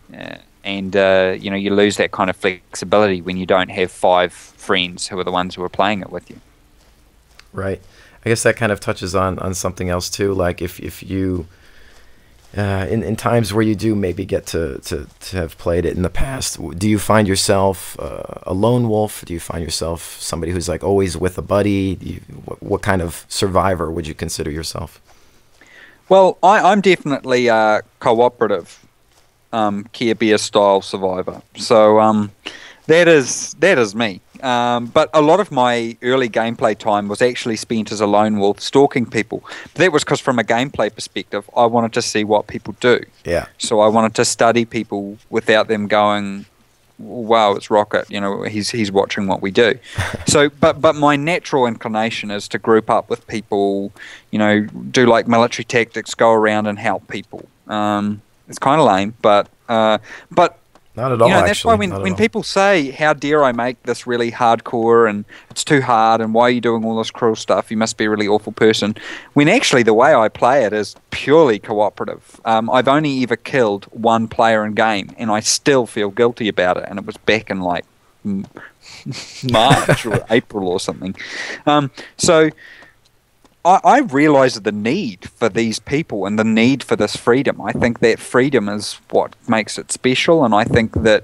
You lose that kind of flexibility when you don't have 5 friends who are the ones who are playing it with you. Right. I guess that kind of touches on something else too. Like if you, in times where you do maybe get to have played it in the past, do you find yourself a lone wolf? Do you find yourself somebody who's like always with a buddy? What kind of survivor would you consider yourself? Well, I'm definitely a cooperative Care Bear style survivor. So that is me. But a lot of my early gameplay time was actually spent as a lone wolf stalking people. But that was because from a gameplay perspective, I wanted to see what people do. Yeah. So I wanted to study people without them going, wow, it's Rocket, he's watching what we do. So, but my natural inclination is to group up with people, do like military tactics, go around and help people. It's kind of lame, but not at all. That's why when people say, "How dare I make this really hardcore and it's too hard and why are you doing all this cruel stuff? You must be a really awful person." When actually the way I play it is purely cooperative. I've only ever killed one player in game, and I still feel guilty about it. And it was back in like March or April or something. So I realize the need for these people and the need for this freedom. I think that freedom is what makes it special, and I think that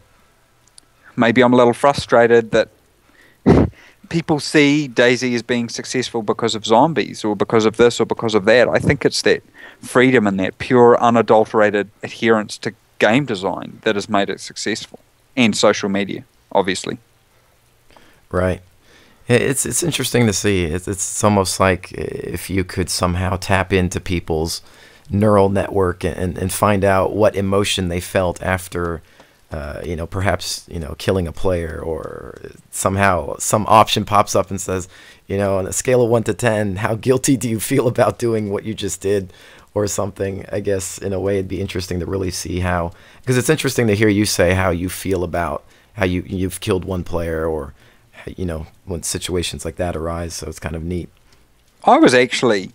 maybe I'm a little frustrated that people see DayZ as being successful because of zombies or because of this or because of that. I think it's that freedom and that pure, unadulterated adherence to game design that has made it successful, and social media, obviously. Right. It's interesting to see. It's almost like if you could somehow tap into people's neural network and find out what emotion they felt after, perhaps, killing a player, or somehow some option pops up and says, on a scale of 1 to 10, how guilty do you feel about doing what you just did, or something. I guess in a way it'd be interesting to really see how, because it's interesting to hear you say how you feel about how you've killed one player, or when situations like that arise. So it's kind of neat. I was actually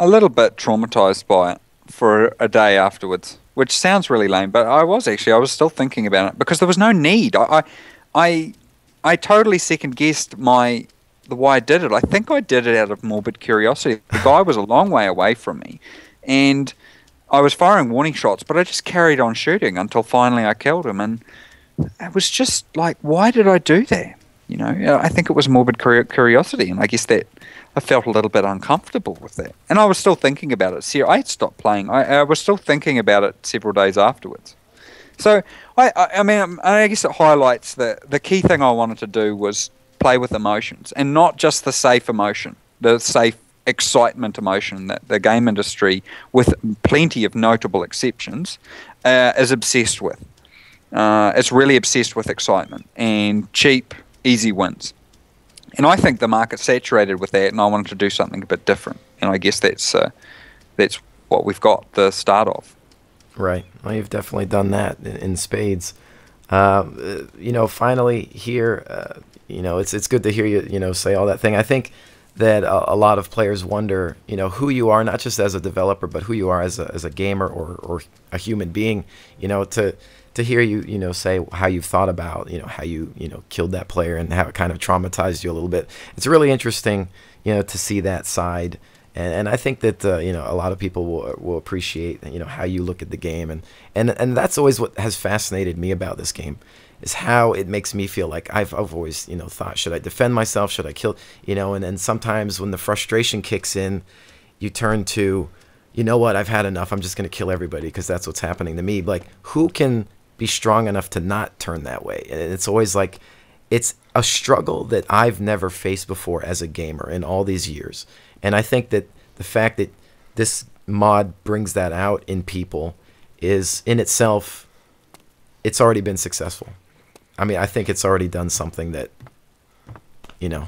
a little bit traumatized by it for a day afterwards, which sounds really lame, but I was still thinking about it because there was no need. I totally second guessed the why I did it. I think I did it out of morbid curiosity. The guy was a long way away from me, and I was firing warning shots, but I just carried on shooting until finally I killed him. And it was just like, why did I do that? I think it was morbid curiosity, and I guess that I felt a little bit uncomfortable with that. And I was still thinking about it. See, I had stopped playing. I was still thinking about it several days afterwards. So, I guess it highlights the key thing I wanted to do was play with emotions, and not just the safe emotion, the safe excitement emotion that the game industry, with plenty of notable exceptions, is obsessed with. It's really obsessed with excitement and cheap, easy wins. And I think the market's saturated with that, and I wanted to do something a bit different. And I guess that's what we've got the start of. Right. Well, you've definitely done that in spades. Finally here, it's good to hear you, say all that thing. I think that a lot of players wonder, who you are, not just as a developer, but who you are as a gamer or a human being, to hear you, say how you've thought about, how you, killed that player and how it kind of traumatized you a little bit. It's really interesting, to see that side. And I think that, a lot of people will appreciate, how you look at the game. And that's always what has fascinated me about this game, is how it makes me feel like I've always, thought, should I defend myself? Should I kill? And then sometimes when the frustration kicks in, you turn to, you know what, I've had enough. I'm just going to kill everybody because that's what's happening to me. Like, who can be strong enough to not turn that way? And it's always like, it's a struggle that I've never faced before as a gamer in all these years. And I think that the fact that this mod brings that out in people is in itself, it's already been successful. I mean, I think it's already done something that, you know.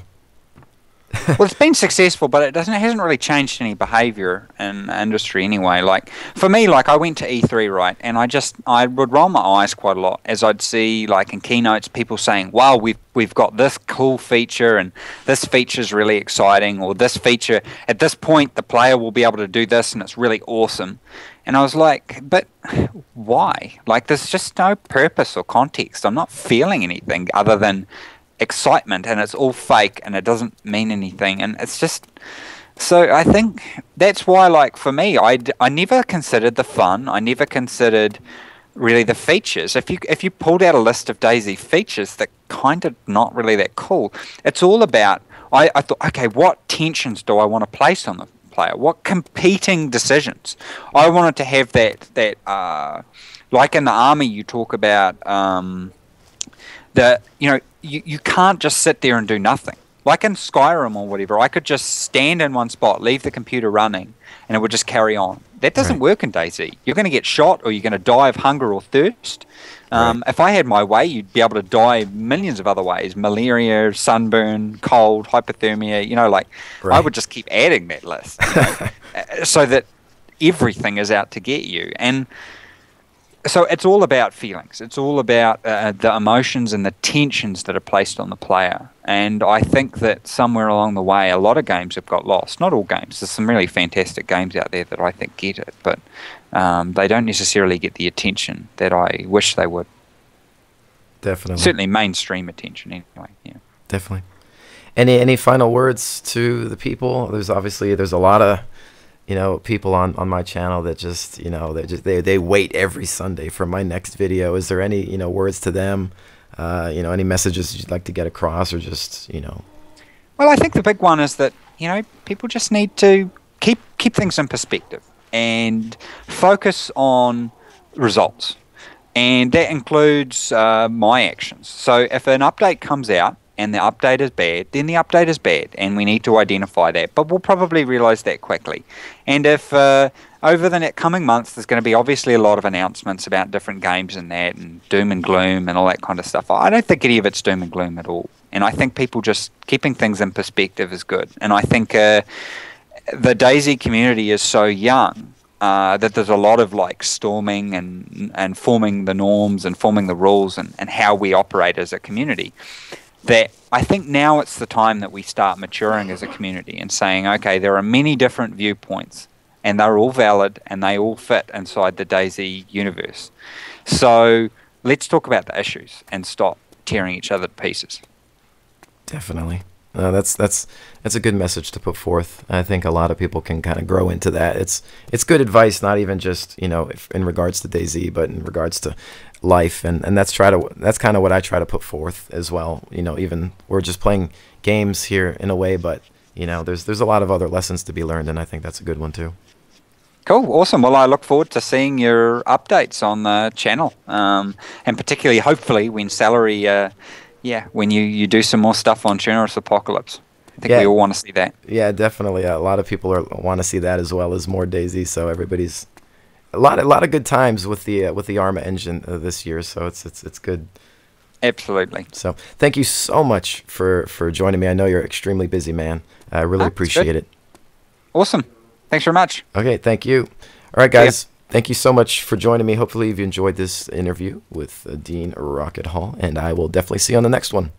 Well, it's been successful, but it hasn't really changed any behavior in the industry anyway. Like for me, like I went to E3, right, and I would roll my eyes quite a lot as I'd see like in keynotes people saying, "Wow, we've got this cool feature, and this feature's really exciting," or "This feature at this point the player will be able to do this, and it's really awesome." And I was like, "But why? Like, there's just no purpose or context. I'm not feeling anything other than excitement, and it's all fake, and it doesn't mean anything." And it's just, so I think that's why, like for me, I never considered the fun. I never considered really the features. If you pulled out a list of DayZ features, that kind of not really that cool. It's all about, I thought, okay, what tensions do I want to place on the player? What competing decisions? I wanted to have that like in the army you talk about that, you can't just sit there and do nothing. Like in Skyrim or whatever, I could just stand in one spot, leave the computer running, and it would just carry on. That doesn't work in DayZ. You're going to get shot, or you're going to die of hunger or thirst. If I had my way, you'd be able to die millions of other ways: malaria, sunburn, cold, hypothermia. I would just keep adding that list, so that everything is out to get you. And so it's all about feelings. It's all about the emotions and the tensions that are placed on the player. And I think that somewhere along the way, a lot of games have got lost. Not all games. There's some really fantastic games out there that I think get it, but they don't necessarily get the attention that I wish they would. Definitely. Certainly mainstream attention anyway. Yeah. Definitely. Any final words to the people? There's a lot of people on my channel that just, they wait every Sunday for my next video. Is there any, words to them? Any messages you'd like to get across, or just, Well, I think the big one is that, people just need to keep things in perspective and focus on results. And that includes my actions. So if an update comes out and the update is bad, then the update is bad, and we need to identify that. But we'll probably realize that quickly. And if over the coming months, there's going to be obviously a lot of announcements about different games and that, and doom and gloom and all that kind of stuff. I don't think any of it's doom and gloom at all. And I think people just keeping things in perspective is good. And I think the DayZ community is so young that there's a lot of like storming and forming the norms and forming the rules and how we operate as a community. That I think now it's the time that we start maturing as a community and saying, okay, there are many different viewpoints, and they're all valid, and they all fit inside the DayZ universe. So let's talk about the issues and stop tearing each other to pieces. Definitely. That's a good message to put forth. I think a lot of people can kind of grow into that. It's good advice, not even just in regards to DayZ, but in regards to life, and that's kind of what I try to put forth as well. Even we're just playing games here in a way, but there's a lot of other lessons to be learned, and I think that's a good one too. Cool, awesome. Well, I look forward to seeing your updates on the channel, and particularly, hopefully, when Salary, when you do some more stuff on Generous Apocalypse. I think we all want to see that. Yeah, definitely. A lot of people want to see that, as well as more DayZ. So everybody's a lot of good times with the Arma engine this year. So it's good. Absolutely. So thank you so much for joining me. I know you're extremely busy, man. I really appreciate it. Awesome. Thanks very much. Okay, thank you. All right, guys. Thank you so much for joining me. Hopefully, you've enjoyed this interview with Dean Rocket Hall, and I will definitely see you on the next one.